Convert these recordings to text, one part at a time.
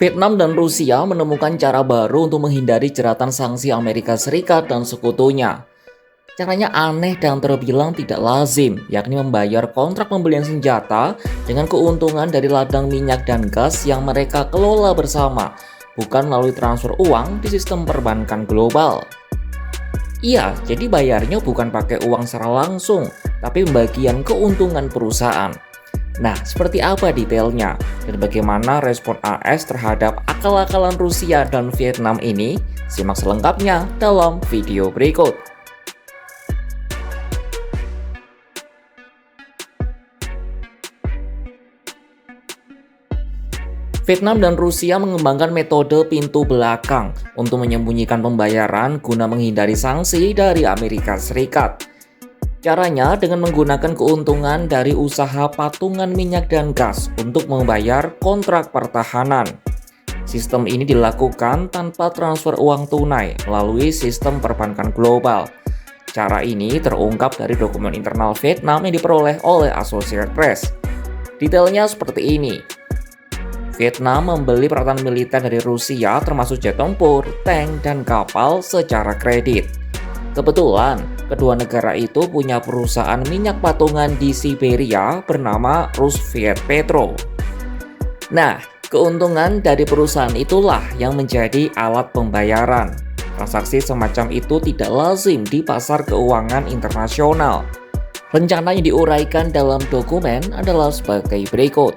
Vietnam dan Rusia menemukan cara baru untuk menghindari jeratan sanksi Amerika Serikat dan sekutunya. Caranya aneh dan terbilang tidak lazim, yakni membayar kontrak pembelian senjata dengan keuntungan dari ladang minyak dan gas yang mereka kelola bersama, bukan melalui transfer uang di sistem perbankan global. Iya, jadi bayarnya bukan pakai uang secara langsung, tapi pembagian keuntungan perusahaan. Nah, seperti apa detailnya? Dan bagaimana respon AS terhadap akal-akalan Rusia dan Vietnam ini? Simak selengkapnya dalam video berikut. Vietnam dan Rusia mengembangkan metode pintu belakang untuk menyembunyikan pembayaran guna menghindari sanksi dari Amerika Serikat. Caranya dengan menggunakan keuntungan dari usaha patungan minyak dan gas untuk membayar kontrak pertahanan. Sistem ini dilakukan tanpa transfer uang tunai melalui sistem perbankan global. Cara ini terungkap dari dokumen internal Vietnam yang diperoleh oleh Associated Press. Detailnya seperti ini. Vietnam membeli peralatan militer dari Rusia termasuk jet tempur, tank, dan kapal secara kredit. Kebetulan, kedua negara itu punya perusahaan minyak patungan di Siberia bernama Rusviet Petro. Nah, keuntungan dari perusahaan itulah yang menjadi alat pembayaran. Transaksi semacam itu tidak lazim di pasar keuangan internasional. Rencana yang diuraikan dalam dokumen adalah sebagai berikut.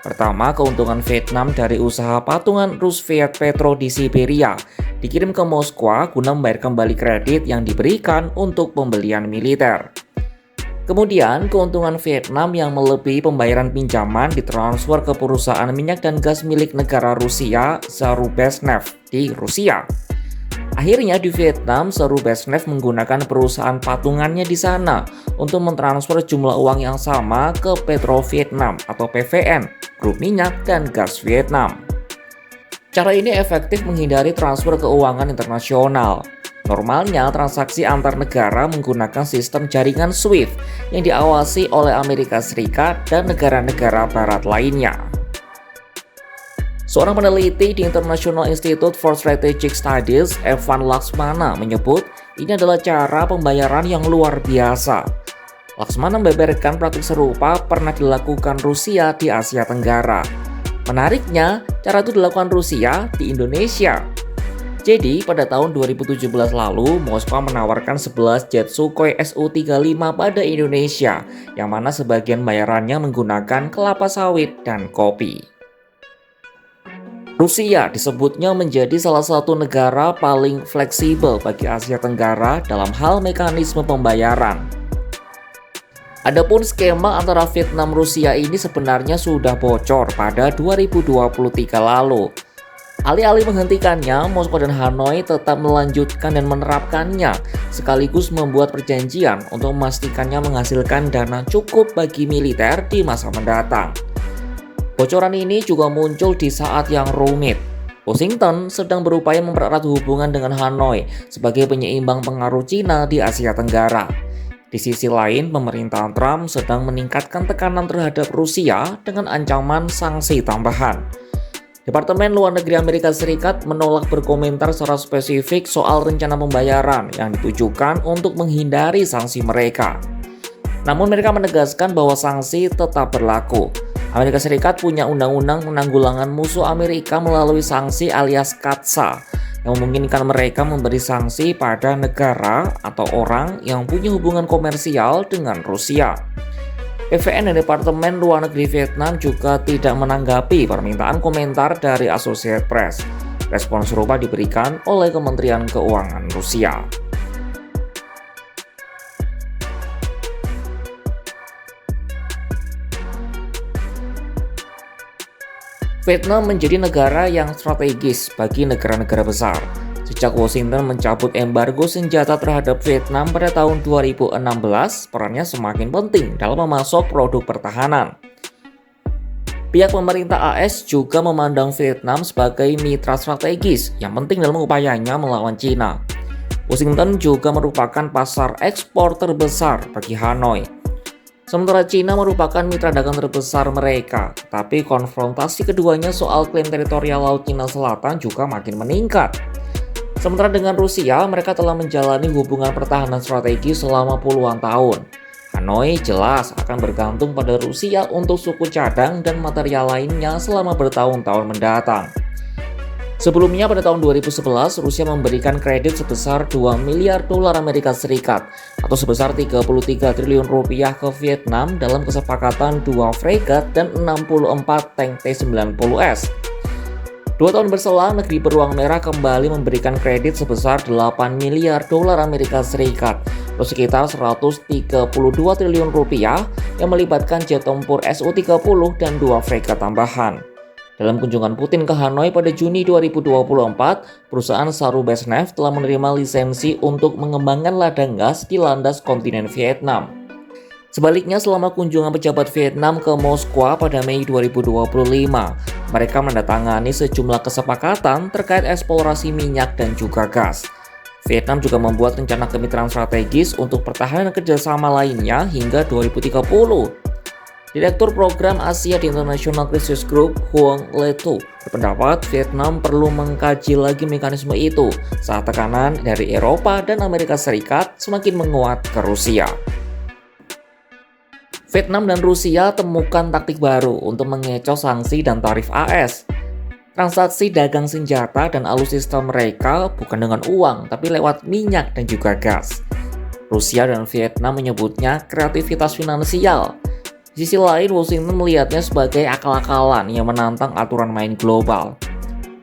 Pertama, keuntungan Vietnam dari usaha patungan Rusviet Petro di Siberia dikirim ke Moskwa guna membayar kembali kredit yang diberikan untuk pembelian militer. Kemudian, keuntungan Vietnam yang melebihi pembayaran pinjaman ditransfer ke perusahaan minyak dan gas milik negara Rusia, Zarubezhneft di Rusia. Akhirnya di Vietnam, Zarubezhneft menggunakan perusahaan patungannya di sana untuk mentransfer jumlah uang yang sama ke Petro Vietnam atau PVN, grup minyak dan gas Vietnam. Cara ini efektif menghindari transfer keuangan internasional. Normalnya, transaksi antar negara menggunakan sistem jaringan SWIFT yang diawasi oleh Amerika Serikat dan negara-negara barat lainnya. Seorang peneliti di International Institute for Strategic Studies, Evan Laxmana, menyebut ini adalah cara pembayaran yang luar biasa. Laxmana membeberkan praktik serupa pernah dilakukan Rusia di Asia Tenggara. Menariknya, cara itu dilakukan Rusia di Indonesia. Jadi, pada tahun 2017 lalu, Moskwa menawarkan 11 jet Sukhoi Su-35 pada Indonesia, yang mana sebagian bayarannya menggunakan kelapa sawit dan kopi. Rusia disebutnya menjadi salah satu negara paling fleksibel bagi Asia Tenggara dalam hal mekanisme pembayaran. Adapun skema antara Vietnam Rusia ini sebenarnya sudah bocor pada 2023 lalu. Alih-alih menghentikannya, Moskow dan Hanoi tetap melanjutkan dan menerapkannya, sekaligus membuat perjanjian untuk memastikannya menghasilkan dana cukup bagi militer di masa mendatang. Bocoran ini juga muncul di saat yang rumit. Washington sedang berupaya mempererat hubungan dengan Hanoi sebagai penyeimbang pengaruh Cina di Asia Tenggara. Di sisi lain, pemerintahan Trump sedang meningkatkan tekanan terhadap Rusia dengan ancaman sanksi tambahan. Departemen Luar Negeri Amerika Serikat menolak berkomentar secara spesifik soal rencana pembayaran yang ditujukan untuk menghindari sanksi mereka. Namun mereka menegaskan bahwa sanksi tetap berlaku. Amerika Serikat punya undang-undang penanggulangan musuh Amerika melalui sanksi alias CAATSA yang memungkinkan mereka memberi sanksi pada negara atau orang yang punya hubungan komersial dengan Rusia. PVN dan Departemen Luar Negeri Vietnam juga tidak menanggapi permintaan komentar dari Associated Press. Respon serupa diberikan oleh Kementerian Keuangan Rusia. Vietnam menjadi negara yang strategis bagi negara-negara besar. Sejak Washington mencabut embargo senjata terhadap Vietnam pada tahun 2016, perannya semakin penting dalam memasok produk pertahanan. Pihak pemerintah AS juga memandang Vietnam sebagai mitra strategis yang penting dalam upayanya melawan Cina. Washington juga merupakan pasar ekspor terbesar bagi Hanoi. Sementara Cina merupakan mitra dagang terbesar mereka, tapi konfrontasi keduanya soal klaim teritorial Laut Cina Selatan juga makin meningkat. Sementara dengan Rusia, mereka telah menjalani hubungan pertahanan strategi selama puluhan tahun. Hanoi jelas akan bergantung pada Rusia untuk suku cadang dan material lainnya selama bertahun-tahun mendatang. Sebelumnya pada tahun 2011, Rusia memberikan kredit sebesar 2 miliar dolar Amerika Serikat atau sebesar 33 triliun rupiah ke Vietnam dalam kesepakatan 2 fregat dan 64 tank T-90S. 2 tahun berselang, negeri beruang merah kembali memberikan kredit sebesar 8 miliar dolar Amerika Serikat atau sekitar 132 triliun rupiah yang melibatkan jet tempur Su-30 dan 2 fregat tambahan. Dalam kunjungan Putin ke Hanoi pada Juni 2024, perusahaan Sarubesneft telah menerima lisensi untuk mengembangkan ladang gas di landas kontinen Vietnam. Sebaliknya, selama kunjungan pejabat Vietnam ke Moskwa pada Mei 2025, mereka menandatangani sejumlah kesepakatan terkait eksplorasi minyak dan juga gas. Vietnam juga membuat rencana kemitraan strategis untuk pertahanan kerjasama lainnya hingga 2030. Direktur Program Asia di International Crisis Group, Huang Letu, berpendapat Vietnam perlu mengkaji lagi mekanisme itu saat tekanan dari Eropa dan Amerika Serikat semakin menguat ke Rusia. Vietnam dan Rusia temukan taktik baru untuk mengecoh sanksi dan tarif AS. Transaksi dagang senjata dan alutsista mereka bukan dengan uang, tapi lewat minyak dan juga gas. Rusia dan Vietnam menyebutnya kreativitas finansial. Di sisi lain, Washington melihatnya sebagai akal-akalan yang menantang aturan main global.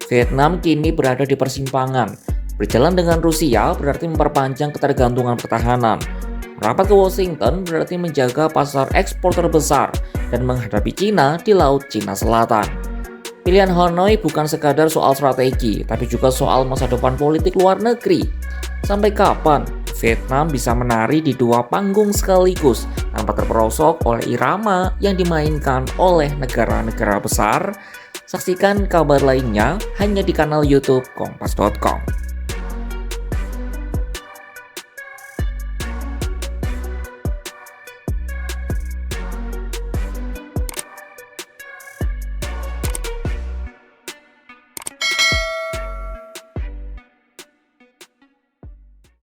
Vietnam kini berada di persimpangan. Berjalan dengan Rusia berarti memperpanjang ketergantungan pertahanan. Merapat ke Washington berarti menjaga pasar ekspor terbesar dan menghadapi Cina di Laut Cina Selatan. Pilihan Hanoi bukan sekadar soal strategi, tapi juga soal masa depan politik luar negeri. Sampai kapan Vietnam bisa menari di 2 panggung sekaligus tanpa terperosok oleh irama yang dimainkan oleh negara-negara besar? Saksikan kabar lainnya hanya di kanal YouTube Kompas.com.